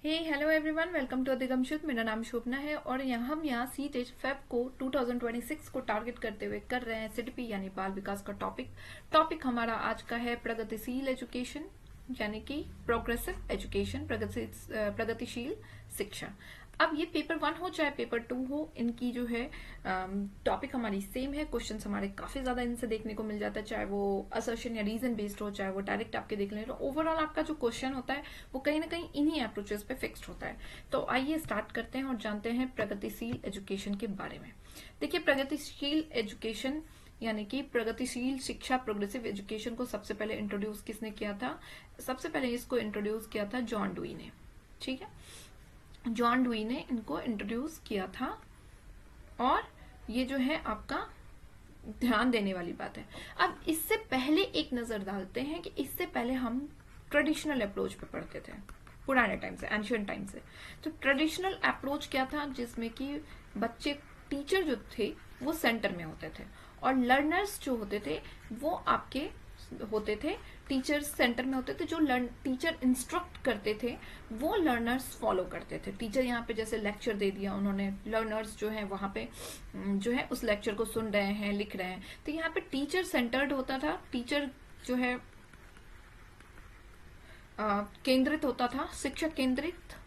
Hey hello everyone, welcome to Adhigam Shuddh. मेरा नाम शोभना है और हम यहाँ सी टेट फेब को 2026 को टारगेट करते हुए कर रहे हैं सिडपी यानी बाल विकास का टॉपिक हमारा आज का है प्रगतिशील एजुकेशन यानी कि प्रोग्रेसिव एजुकेशन, प्रगतिशील शिक्षा। अब ये पेपर 1 हो चाहे पेपर 2 हो, इनकी जो है टॉपिक हमारी सेम है। क्वेश्चंस हमारे काफी ज्यादा इनसे देखने को मिल जाता है, चाहे वो असर्शन या रीजन बेस्ड हो, चाहे वो डायरेक्ट आपके देख लें। तो ओवरऑल आपका जो क्वेश्चन होता है वो कहीं ना कहीं इन्हीं अप्रोचेस पे फिक्स्ड होता है। तो आइए स्टार्ट करते हैं और जानते हैं प्रगतिशील एजुकेशन के बारे में। देखिए, प्रगतिशील एजुकेशन यानी कि प्रगतिशील शिक्षा, प्रोग्रेसिव एजुकेशन को सबसे पहले इंट्रोड्यूस किसने किया था? सबसे पहले इसको इंट्रोड्यूस किया था जॉन डुई ने। ठीक है, जॉन डुई ने इनको इंट्रोड्यूस किया था और ये जो है आपका ध्यान देने वाली बात है। अब इससे पहले एक नजर डालते हैं कि इससे पहले हम ट्रेडिशनल अप्रोच पे पढ़ते थे, पुराने टाइम से, एंशियंट टाइम से। तो ट्रेडिशनल अप्रोच क्या था? जिसमें कि बच्चे, टीचर जो थे वो सेंटर में होते थे और लर्नर्स जो होते थे वो आपके होते थे, टीचर्स सेंटर में होते थे। जो टीचर इंस्ट्रक्ट करते थे वो लर्नर्स फॉलो करते थे। टीचर यहाँ पे जैसे लेक्चर दे दिया उन्होंने, लर्नर्स जो है वहां पे जो है उस लेक्चर को सुन रहे हैं, लिख रहे हैं। तो यहाँ पे टीचर सेंटर्ड होता था, टीचर जो है केंद्रित होता था, शिक्षक केंद्रित।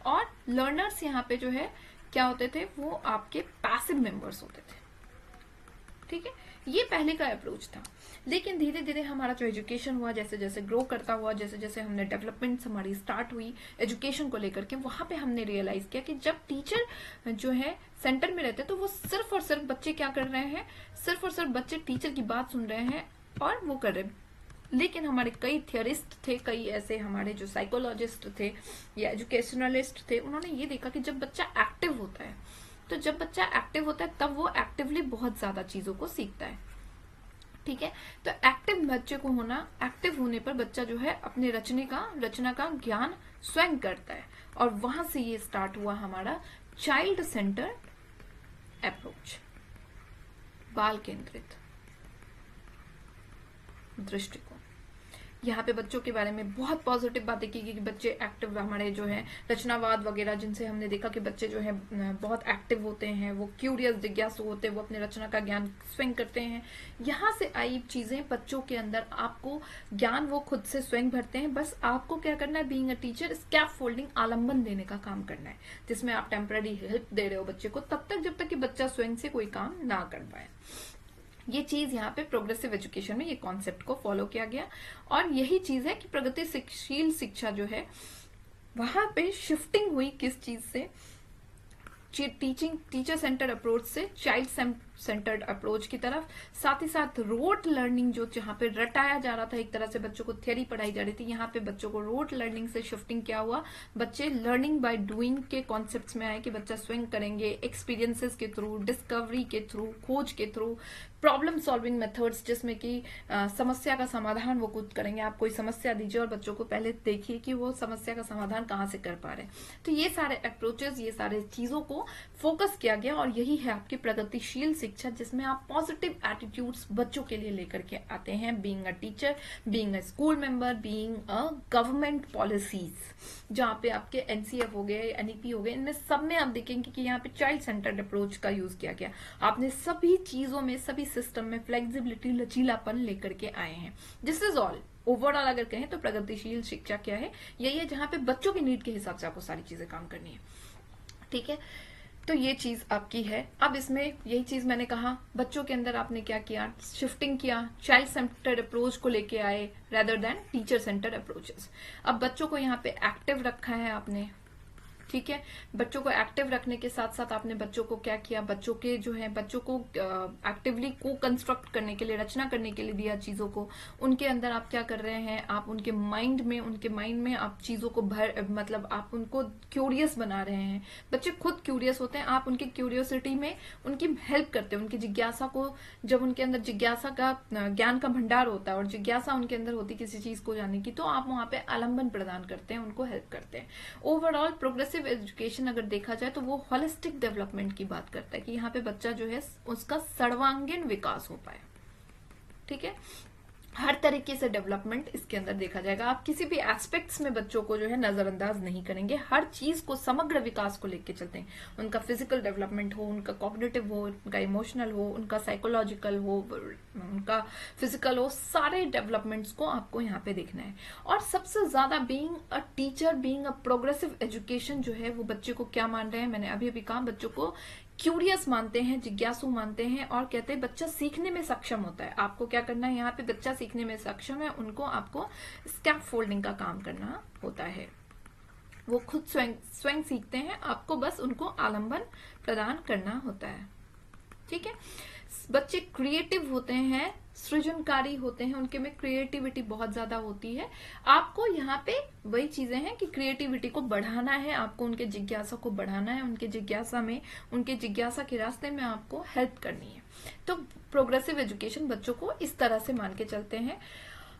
और लर्नर्स यहाँ पे जो है क्या होते थे? वो आपके पैसिव मेंबर्स होते थे। ठीक है, ये पहले का अप्रोच था। लेकिन धीरे धीरे हमारा जो एजुकेशन हुआ, जैसे जैसे ग्रो करता हुआ, जैसे जैसे हमने डेवलपमेंट हमारी स्टार्ट हुई एजुकेशन को लेकर के, वहां पे हमने रियलाइज किया कि जब टीचर जो है सेंटर में रहते तो वो सिर्फ और सिर्फ बच्चे क्या कर रहे हैं, सिर्फ और सिर्फ बच्चे टीचर की बात सुन रहे हैं और वो कर रहे हैं। लेकिन हमारे कई थियरिस्ट थे, कई ऐसे हमारे जो साइकोलॉजिस्ट थे या एजुकेशनलिस्ट थे, उन्होंने ये देखा कि जब बच्चा एक्टिव होता है, तो जब बच्चा एक्टिव होता है तब वो एक्टिवली बहुत ज्यादा चीजों को सीखता है। ठीक है, तो एक्टिव बच्चे को होना, एक्टिव होने पर बच्चा जो है अपने रचना का ज्ञान स्वयं करता है। और वहां से ये स्टार्ट हुआ हमारा चाइल्ड सेंटर्ड अप्रोच, बाल केंद्रित दृष्टिकोण। यहाँ पे बच्चों के बारे में बहुत पॉजिटिव बातें की कि बच्चे एक्टिव, हमारे जो है रचनावाद वगैरह, जिनसे हमने देखा कि बच्चे जो है बहुत एक्टिव होते हैं, वो क्यूरियस, जिज्ञासु होते हैं, वो अपने रचना का ज्ञान स्वयं करते हैं। यहाँ से आई चीजें बच्चों के अंदर, आपको ज्ञान वो खुद से स्वयं भरते हैं। बस आपको क्या करना है, बीइंग अ टीचर, स्कैप फोल्डिंग, आलम्बन देने का काम करना है, जिसमें आप टेम्पररी हेल्प दे रहे हो बच्चे को तब तक जब तक कि बच्चा स्वयं से कोई काम ना कर पाए। ये चीज यहाँ पे प्रोग्रेसिव एजुकेशन में ये कॉन्सेप्ट को फॉलो किया गया और यही चीज है कि प्रगतिशील शिक्षा जो है वहां पे शिफ्टिंग हुई किस चीज से? टीचर सेंटर्ड अप्रोच से चाइल्ड सेंटर्ड अप्रोच की तरफ। साथ ही साथ रोट लर्निंग, जो जहाँ पे रटाया जा रहा था, एक तरह से बच्चों को थियरी पढ़ाई जा रही थी, यहाँ पे बच्चों को रोट लर्निंग से शिफ्टिंग क्या हुआ? बच्चे लर्निंग बाय डूइंग के कॉन्सेप्ट्स में आए कि बच्चा स्वयं करेंगे, एक्सपीरियंसेस के थ्रू, डिस्कवरी के थ्रू, खोज के थ्रू, प्रॉब्लम सॉल्विंग मेथड्स, जिसमें कि समस्या का समाधान वो खुद करेंगे। आप कोई समस्या दीजिए और बच्चों को पहले देखिए कि वो समस्या का समाधान कहाँ से कर पा रहे हैं। तो ये सारे अप्रोचेस, ये सारे चीजों को फोकस किया गया और यही है आपकी प्रगतिशील शिक्षा, जिसमें आप पॉजिटिव एटीट्यूड्स बच्चों के लिए लेकर के आते हैं। Being a teacher, being a school member, being a government policies, जहाँ पे आपके एनसीएफ हो गए, एनईपी हो गए, इनमें सब में आप देखेंगे कि यहाँ पे चाइल्ड सेंटर्ड अप्रोच का यूज किया गया। आपने सभी चीजों में, सभी सिस्टम में फ्लेक्सिबिलिटी, लचीलापन लेकर के आए हैं। This is all. ओवरऑल अगर कहें तो प्रगतिशील शिक्षा क्या है? यही है जहाँ पे बच्चों की नीड के हिसाब से आपको सारी चीजें काम करनी है। ठीक है, तो ये चीज आपकी है। अब इसमें यही चीज मैंने कहा, बच्चों के अंदर आपने क्या किया? शिफ्टिंग किया, चाइल्ड सेंटर्ड अप्रोच को लेके आए rather than teacher centred approaches. अब बच्चों को यहाँ पे एक्टिव रखा है आपने। ठीक है, बच्चों को एक्टिव रखने के साथ साथ आपने बच्चों को क्या किया? बच्चों के जो है, बच्चों को एक्टिवली को कंस्ट्रक्ट करने के लिए, रचना करने के लिए दिया चीजों को। उनके अंदर आप क्या कर रहे हैं? आप उनके माइंड में आप चीजों को मतलब आप उनको क्यूरियस बना रहे हैं। बच्चे खुद क्यूरियस होते हैं, आप उनकी क्यूरियोसिटी में उनकी हेल्प करते हैं, उनकी जिज्ञासा को। जब उनके अंदर जिज्ञासा का, ज्ञान का भंडार होता है और जिज्ञासा उनके अंदर होती है किसी चीज को जानने की, तो आप वहां पे आलम्बन प्रदान करते हैं, उनको हेल्प करते हैं। ओवरऑल प्रोग्रेसिव एजुकेशन अगर देखा जाए तो वो होलिस्टिक डेवलपमेंट की बात करता है कि यहाँ पे बच्चा जो है उसका सर्वांगीण विकास हो पाए। ठीक है, हर तरीके से डेवलपमेंट इसके अंदर देखा जाएगा। आप किसी भी एस्पेक्ट्स में बच्चों को जो है नजरअंदाज नहीं करेंगे, हर चीज को समग्र विकास को लेके चलते हैं। उनका फिजिकल डेवलपमेंट हो, उनका कॉग्निटिव हो, उनका इमोशनल हो, उनका साइकोलॉजिकल हो, उनका फिजिकल हो, सारे डेवलपमेंट्स को आपको यहाँ पे देखना है। और सबसे ज्यादा being a teacher, being a progressive education जो है वो बच्चे को क्या मान रहे हैं, मैंने अभी अभी कहा, बच्चों को क्यूरियस मानते हैं, जिज्ञासु मानते हैं, और कहते हैं बच्चा सीखने में सक्षम होता है। आपको क्या करना है यहाँ पे, बच्चा सीखने में सक्षम है, उनको आपको स्कैफोल्डिंग का काम करना होता है। वो खुद स्वयं सीखते हैं, आपको बस उनको आलंबन प्रदान करना होता है। ठीक है। बच्चे क्रिएटिव होते हैं, सृजनकारी होते हैं, उनके में क्रिएटिविटी बहुत ज्यादा होती है। आपको यहाँ पे वही चीजें हैं कि क्रिएटिविटी को बढ़ाना है, आपको उनके जिज्ञासा को बढ़ाना है, उनके जिज्ञासा में, उनके जिज्ञासा के रास्ते में आपको हेल्प करनी है। तो प्रोग्रेसिव एजुकेशन बच्चों को इस तरह से मान के चलते हैं।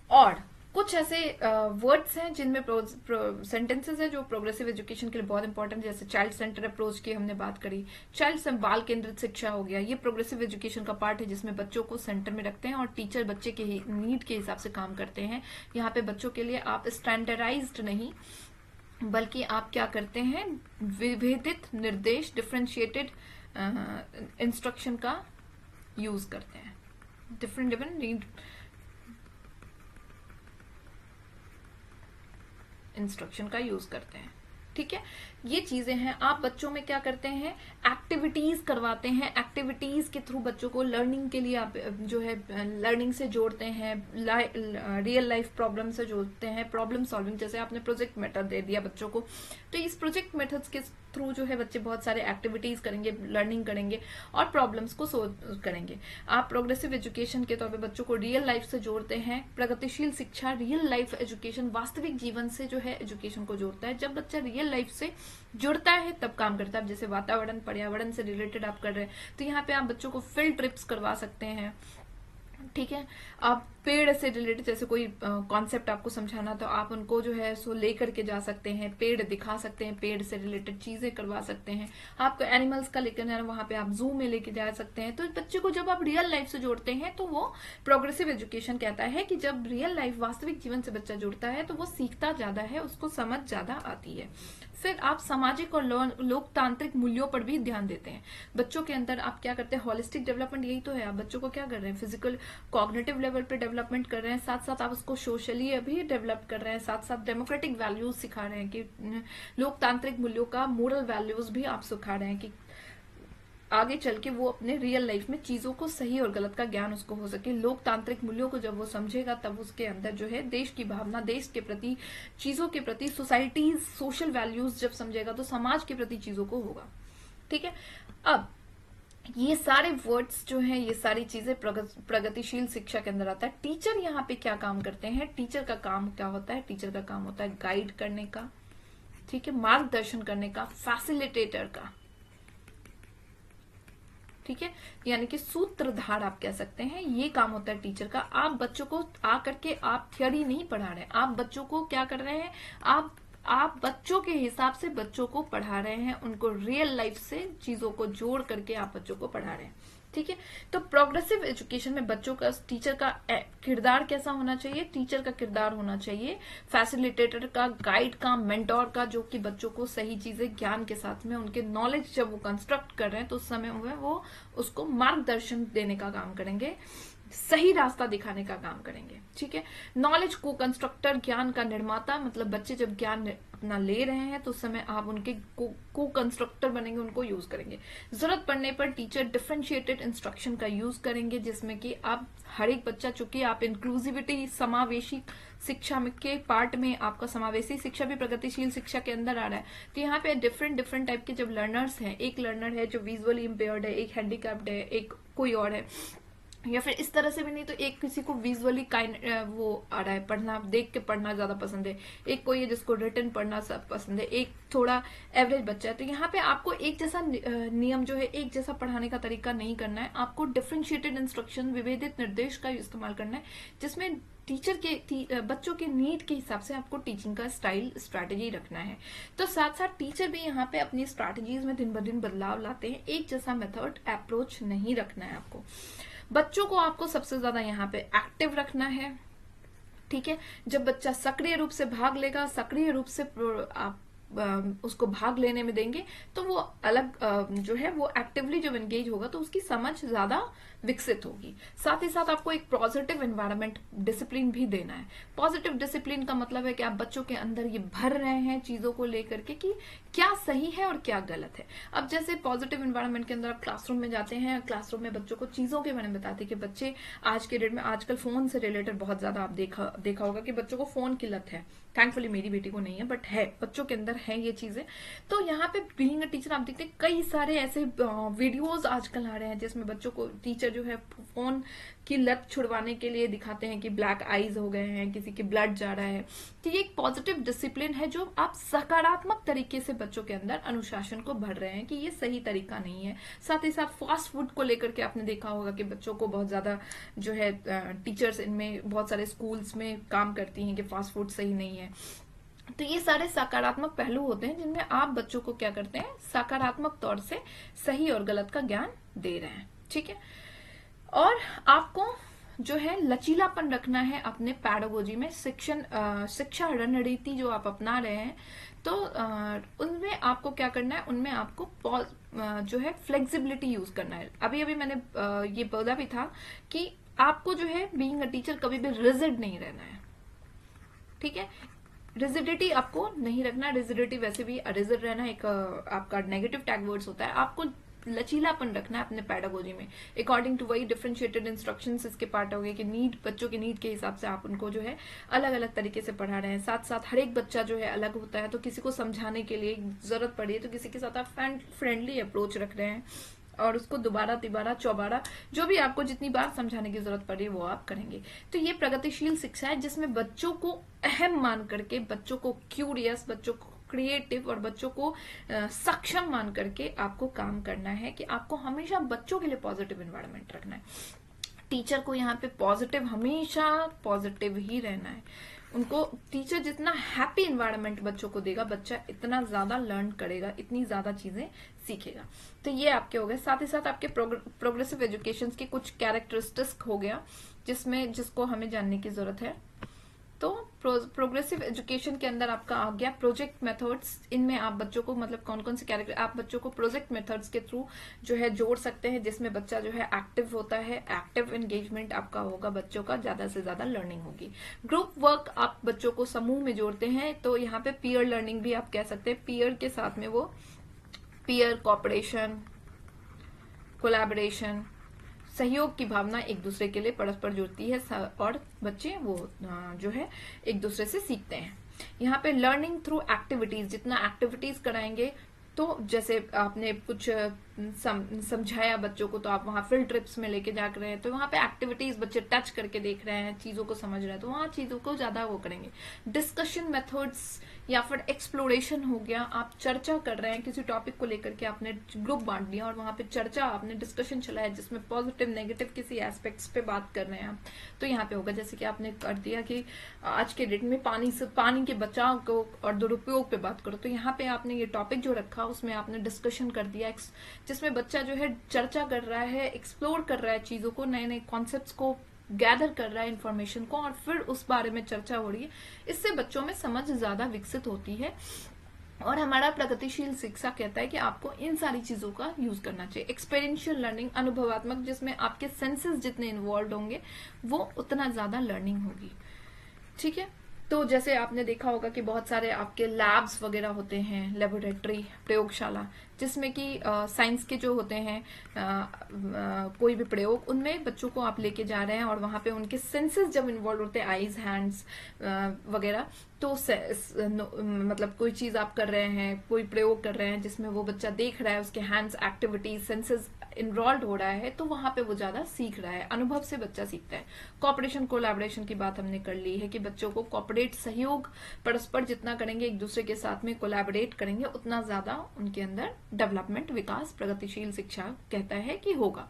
और कुछ ऐसे वर्ड्स हैं जिनमें सेंटेंसेस हैं जो प्रोग्रेसिव एजुकेशन के लिए बहुत इंपॉर्टेंट, जैसे चाइल्ड सेंटर अप्रोच की हमने बात करी, चाइल्ड बाल केंद्रित शिक्षा हो गया। ये प्रोग्रेसिव एजुकेशन का पार्ट है जिसमें बच्चों को सेंटर में रखते हैं और टीचर बच्चे के नीड के हिसाब से काम करते हैं। यहाँ पे बच्चों के लिए आप स्टैंडर्डाइज्ड नहीं, बल्कि आप क्या करते हैं, विभेदित निर्देश, डिफरेंशिएटेड इंस्ट्रक्शन का यूज करते हैं। डिफरेंट नीड इंस्ट्रक्शन का यूज करते हैं। ठीक है, ये चीजें हैं। आप बच्चों में क्या करते हैं, एक्टिविटीज करवाते हैं, एक्टिविटीज के थ्रू बच्चों को लर्निंग के लिए आप जो है लर्निंग से जोड़ते हैं, रियल लाइफ प्रॉब्लम से जोड़ते हैं, प्रॉब्लम सॉल्विंग। जैसे आपने प्रोजेक्ट मेथड दे दिया बच्चों को, तो इस प्रोजेक्ट मेथड्स के थ्रू जो है बच्चे बहुत सारे एक्टिविटीज करेंगे, लर्निंग करेंगे और प्रॉब्लम्स को सोल्व करेंगे। आप प्रोग्रेसिव एजुकेशन के तौर पे बच्चों को रियल लाइफ से जोड़ते हैं। प्रगतिशील शिक्षा, रियल लाइफ एजुकेशन, वास्तविक जीवन से जो है एजुकेशन को जोड़ता है। जब बच्चा रियल लाइफ से जुड़ता है तब काम करता है। जैसे वातावरण, पर्यावरण से रिलेटेड आप कर रहे हैं, तो यहाँ पे आप बच्चों को फील्ड ट्रिप्स करवा सकते हैं। ठीक है, आप पेड़ से रिलेटेड जैसे कोई कॉन्सेप्ट आपको समझाना, तो आप उनको जो है सो लेकर के जा सकते हैं, पेड़ दिखा सकते हैं, पेड़ से रिलेटेड चीजें करवा सकते हैं। आपको एनिमल्स का लेकर जाना, वहां पे आप जू में लेके जा सकते हैं। तो बच्चे को जब आप रियल लाइफ से जोड़ते हैं तो वो प्रोग्रेसिव एजुकेशन कहता है कि जब रियल लाइफ, वास्तविक जीवन से बच्चा जुड़ता है तो वो सीखता ज्यादा है, उसको समझ ज्यादा आती है। फिर आप सामाजिक और लोकतांत्रिक मूल्यों पर भी ध्यान देते हैं। बच्चों के अंदर आप क्या करते हैं, होलिस्टिक डेवलपमेंट यही तो है। आप बच्चों को क्या कर रहे हैं, फिजिकल कॉग्निटिव लेवल पे डेवलपमेंट कर रहे हैं, साथ साथ आप उसको सोशली अभी डेवलप कर रहे हैं, साथ साथ डेमोक्रेटिक वैल्यूज सिखा रहे हैं कि लोकतांत्रिक मूल्यों का, मोरल वैल्यूज भी आप सिखा रहे हैं कि आगे चल के वो अपने रियल लाइफ में चीजों को सही और गलत का ज्ञान उसको हो सके। लोकतांत्रिक मूल्यों को जब वो समझेगा तब उसके अंदर जो है देश की भावना, देश के प्रति, चीजों के प्रति, सोसाइटीज, सोशल वैल्यूज जब समझेगा तो समाज के प्रति चीजों को होगा। ठीक है, अब ये सारे वर्ड्स जो हैं, ये सारी चीजें प्रगतिशील शिक्षा के अंदर आता है। टीचर यहाँ पे क्या काम करते हैं, टीचर का काम क्या होता है, टीचर का काम होता है गाइड करने का, ठीक है, मार्गदर्शन करने का, फैसिलिटेटर का। ठीक है, यानी कि सूत्रधार आप कह सकते हैं, ये काम होता है टीचर का। आप बच्चों को आकर के आप थियोरी नहीं पढ़ा रहे हैं, आप बच्चों को क्या कर रहे हैं, आप बच्चों के हिसाब से बच्चों को पढ़ा रहे हैं, उनको रियल लाइफ से चीजों को जोड़ करके आप बच्चों को पढ़ा रहे हैं। ठीक है, तो प्रोग्रेसिव एजुकेशन में बच्चों का, टीचर का किरदार कैसा होना चाहिए, टीचर का किरदार होना चाहिए फैसिलिटेटर का, गाइड का, मेंटोर का, जो कि बच्चों को सही चीजें ज्ञान के साथ में, उनके नॉलेज जब वो कंस्ट्रक्ट कर रहे हैं तो उस समय में वो उसको मार्गदर्शन देने का काम करेंगे, सही रास्ता दिखाने का काम करेंगे। ठीक है, नॉलेज को कंस्ट्रक्टर, ज्ञान का निर्माता, मतलब बच्चे जब ज्ञान अपना ले रहे हैं तो उस समय आप उनके को कंस्ट्रक्टर बनेंगे, उनको यूज करेंगे। जरूरत पड़ने पर टीचर डिफरेंशिएटेड इंस्ट्रक्शन का यूज करेंगे, जिसमें कि आप हर एक बच्चा, चूंकि आप इंक्लूसिविटी, समावेशी शिक्षा में के पार्ट में आपका समावेशी शिक्षा भी प्रगतिशील शिक्षा के अंदर आ रहा है, तो यहाँ पे डिफरेंट टाइप के जब लर्नर्स हैं, एक लर्नर है जो विजुअली इम्पेयर्ड है, एक हैंडीकैप्ड है, एक कोई और है, या फिर इस तरह से भी नहीं तो एक किसी को विजुअली वो आ रहा है, पढ़ना, देख के पढ़ना ज्यादा पसंद है, एक कोई है जिसको रिटन पढ़ना सब पसंद है, एक थोड़ा एवरेज बच्चा है। तो यहाँ पे आपको एक जैसा नियम जो है, एक जैसा पढ़ाने का तरीका नहीं करना है, आपको डिफरेंशिएटेड इंस्ट्रक्शन, विभेदित निर्देश का इस्तेमाल करना है, जिसमें टीचर के बच्चों के नीड के हिसाब से आपको टीचिंग का स्टाइल, स्ट्रैटेजी रखना है। तो साथ साथ टीचर भी यहाँ पे अपनी स्ट्रैटेजीज में दिन ब दिन बदलाव लाते हैं, एक जैसा मेथड, अप्रोच नहीं रखना है आपको। बच्चों को आपको सबसे ज्यादा यहाँ पे एक्टिव रखना है, ठीक है। जब बच्चा सक्रिय रूप से भाग लेगा, सक्रिय रूप से आप उसको भाग लेने में देंगे, तो वो अलग जो है वो एक्टिवली जब एंगेज होगा तो उसकी समझ ज्यादा विकसित होगी। साथ ही साथ आपको एक पॉजिटिव एनवायरनमेंट डिसिप्लिन भी देना है। पॉजिटिव डिसिप्लिन का मतलब है कि आप बच्चों के अंदर ये भर रहे हैं चीजों को लेकर के कि क्या सही है और क्या गलत है। अब जैसे पॉजिटिव एनवायरनमेंट के अंदर आप क्लासरूम में जाते हैं, क्लासरूम में बच्चों को चीजों के बारे में बताते हैं कि बच्चे आज के डेट में आजकल फोन से रिलेटेड बहुत ज्यादा आप देखा होगा कि बच्चों को फोन की लत है। थैंकफुली मेरी बेटी को नहीं है, बट है, बच्चों के अंदर है ये चीजें। तो यहाँ पे बीइंग अ टीचर आप देखते हैं कई सारे ऐसे वीडियोस आजकल आ रहे हैं जिसमें बच्चों को टीचर जो है फोन की लत छुड़वाने के लिए दिखाते हैं कि ब्लैक आईज हो गए हैं, किसी की ब्लड जा रहा है। तो ये एक पॉजिटिव डिसिप्लिन है जो आप सकारात्मक तरीके से बच्चों के अंदर अनुशासन को भर रहे हैं कि ये सही तरीका नहीं है। साथ ही साथ फास्ट फूड को लेकर के आपने देखा होगा कि बच्चों को बहुत ज्यादा जो है टीचर्स इनमें बहुत सारे स्कूल्स में काम करती हैं कि फास्ट फूड सही नहीं है। तो ये सारे सकारात्मक पहलू होते हैं जिनमें आप बच्चों को क्या करते हैं, सकारात्मक तौर से सही और गलत का ज्ञान दे रहे हैं, ठीक है। और आपको जो है लचीलापन रखना है अपने पैडागोजी में। शिक्षा रणनीति जो आप अपना रहे हैं तो उनमें आपको क्या करना है, उनमें आपको जो है फ्लेक्सिबिलिटी यूज करना है। अभी अभी मैंने ये बोला भी था कि आपको जो है बीइंग अ टीचर कभी भी रिजिड नहीं रहना है, ठीक है। रिजिडिटी आपको नहीं रखना। रिजिडिटी वैसे भी रिजिड रहना एक आपका नेगेटिव टैग वर्ड्स होता है। आपको लचीलापन रखना है अपने पैडागोजी में। अकॉर्डिंग टू वही डिफरेंशिएटेड इंस्ट्रक्शंस इसके पार्ट हो गए कि नीड, बच्चों की नीड के हिसाब से आप उनको जो है अलग अलग तरीके से पढ़ा रहे हैं। साथ साथ हर एक बच्चा जो है अलग होता है, तो किसी को समझाने के लिए जरूरत पड़ी है तो किसी के साथ आप फ्रेंडली अप्रोच रख रहे हैं और उसको दोबारा तिबारा चौबारा जो भी आपको जितनी बार समझाने की जरूरत पड़ी वो आप करेंगे। तो ये प्रगतिशील शिक्षा है जिसमें बच्चों को अहम मान करके, बच्चों को क्यूरियस, बच्चों को क्रिएटिव और बच्चों को सक्षम मान करके आपको काम करना है कि आपको हमेशा बच्चों के लिए पॉजिटिव एनवायरनमेंट रखना है। टीचर को यहाँ पे पॉजिटिव, हमेशा पॉजिटिव ही रहना है। उनको टीचर जितना हैप्पी एनवायरनमेंट बच्चों को देगा, बच्चा इतना ज्यादा लर्न करेगा, इतनी ज्यादा चीजें सीखेगा। तो ये आपके हो गए। साथ ही साथ आपके प्रोग्रेसिव एजुकेशन के कुछ कैरेक्टरिस्टिक्स हो गया जिसको हमें जानने की जरूरत है। तो प्रोग्रेसिव एजुकेशन के अंदर आपका आ गया प्रोजेक्ट मेथड्स। इनमें आप बच्चों को मतलब कौन कौन से कैरेक्टर आप बच्चों को प्रोजेक्ट मेथड्स के थ्रू जो है जोड़ सकते हैं, जिसमें बच्चा जो है एक्टिव होता है। एक्टिव एंगेजमेंट आपका होगा, बच्चों का ज्यादा से ज्यादा लर्निंग होगी। ग्रुप वर्क आप बच्चों को समूह में जोड़ते हैं, तो यहाँ पे पीयर लर्निंग भी आप कह सकते हैं। पीयर के साथ में वो पीयर कोऑपरेशन, कोलैबोरेशन, सहयोग की भावना एक दूसरे के लिए परस्पर जुड़ती है और बच्चे वो जो है एक दूसरे से सीखते हैं। यहाँ पे लर्निंग थ्रू एक्टिविटीज, जितना एक्टिविटीज कराएंगे, तो जैसे आपने कुछ समझाया बच्चों को तो आप वहां फील्ड ट्रिप्स में लेके जा रहे हैं, तो वहां पे एक्टिविटीज बच्चे टच करके देख रहे हैं, चीजों को समझ रहे हैं, तो वहां चीजों को ज्यादा वो करेंगे। डिस्कशन मेथड्स या फिर एक्सप्लोरेशन हो गया, आप चर्चा कर रहे हैं किसी टॉपिक को लेकर के, आपने ग्रुप बांट लिया और वहां पे चर्चा, आपने डिस्कशन चलाया जिसमें पॉजिटिव नेगेटिव किसी एस्पेक्ट्स पे बात कर रहे हैं आप, तो यहाँ पे होगा। जैसे कि आपने कर दिया कि आज के डेट में पानी के बचाव को और दुरुपयोग पे बात करो, तो यहाँ पे आपने ये टॉपिक जो रखा उसमें आपने डिस्कशन कर दिया, जिसमें बच्चा जो है चर्चा कर रहा है, एक्सप्लोर कर रहा है चीजों को, नए नए कॉन्सेप्ट्स को गैदर कर रहा है, इंफॉर्मेशन को, और फिर उस बारे में चर्चा हो रही है। इससे बच्चों में समझ ज्यादा विकसित होती है। और हमारा प्रगतिशील शिक्षा कहता है कि आपको इन सारी चीजों का यूज करना चाहिए। एक्सपीरियंशियल लर्निंग, अनुभवात्मक, जिसमें आपके सेंसेस जितने इन्वॉल्व होंगे वो उतना ज्यादा लर्निंग होगी, ठीक है। तो जैसे आपने देखा होगा कि बहुत सारे आपके लैब्स वगैरह होते हैं, लेबोरेटरी, प्रयोगशाला, जिसमें कि साइंस के जो होते हैं कोई भी प्रयोग, उनमें बच्चों को आप लेके जा रहे हैं और वहां पे उनके सेंसेस जब इन्वॉल्व होते हैं, आईज, हैंड्स वगैरह, तो मतलब कोई चीज आप कर रहे हैं, कोई प्रयोग कर रहे हैं जिसमें वो बच्चा देख रहा है, उसके हैंड्स एक्टिविटीज, सेंसेस इन्वॉल्व हो रहा है, तो वहां पे वो ज्यादा सीख रहा है। अनुभव से बच्चा सीखता है। कोऑपरेशन, कोलैबोरेशन की बात हमने कर ली है कि बच्चों को कोऑपरेट, सहयोग परस्पर जितना करेंगे, एक दूसरे के साथ में कोलैबोरेट करेंगे, उतना ज्यादा उनके अंदर डेवलपमेंट, विकास, प्रगतिशील शिक्षा कहता है कि होगा।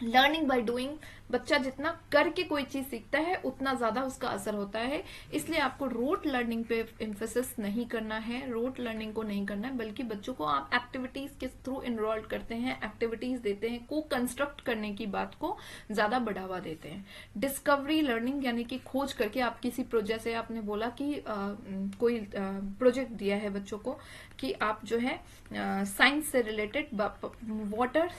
लर्निंग बाय डूइंग, बच्चा जितना करके कोई चीज सीखता है उतना ज्यादा उसका असर होता है। इसलिए आपको रोट लर्निंग पे इम्फेसिस नहीं करना है, रोट लर्निंग को नहीं करना है, बल्कि बच्चों को आप एक्टिविटीज के थ्रू इनरोल्व करते हैं, एक्टिविटीज देते हैं, को कंस्ट्रक्ट करने की बात को ज्यादा बढ़ावा देते हैं। डिस्कवरी लर्निंग यानी कि खोज करके आप किसी प्रोजेक्ट से, आपने बोला कि कोई प्रोजेक्ट दिया है बच्चों को कि आप जो है साइंस से रिलेटेड वाटर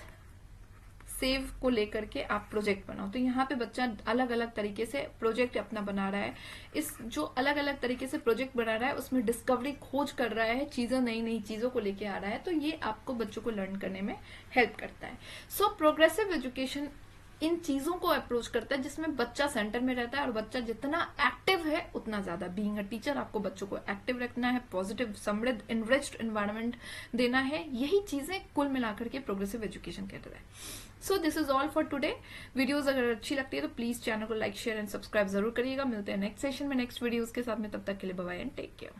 सेव को लेकर के आप प्रोजेक्ट बनाओ, तो यहाँ पे बच्चा अलग अलग तरीके से प्रोजेक्ट अपना बना रहा है। इस जो अलग अलग तरीके से प्रोजेक्ट बना रहा है उसमें डिस्कवरी, खोज कर रहा है, चीजें नई नई चीजों को लेके आ रहा है, तो ये आपको बच्चों को लर्न करने में हेल्प करता है। सो प्रोग्रेसिव एजुकेशन इन चीजों को अप्रोच करता है जिसमें बच्चा सेंटर में रहता है, और बच्चा जितना एक्टिव है उतना ज्यादा। बीइंग अ टीचर आपको बच्चों को एक्टिव रखना है, पॉजिटिव, समृद्ध, इनरिच्ड एनवायरनमेंट देना है, यही चीजें कुल मिलाकर के प्रोग्रेसिव एजुकेशन कहते हैं। So this is all for today. Videos अगर अच्छी लगती है तो प्लीज चैनल को लाइक, शेयर एंड सब्सक्राइब जरूर करिएगा। मिलते हैं नेक्स्ट सेशन में नेक्स्ट वीडियोस के साथ में, तब तक के लिए bye bye and take care.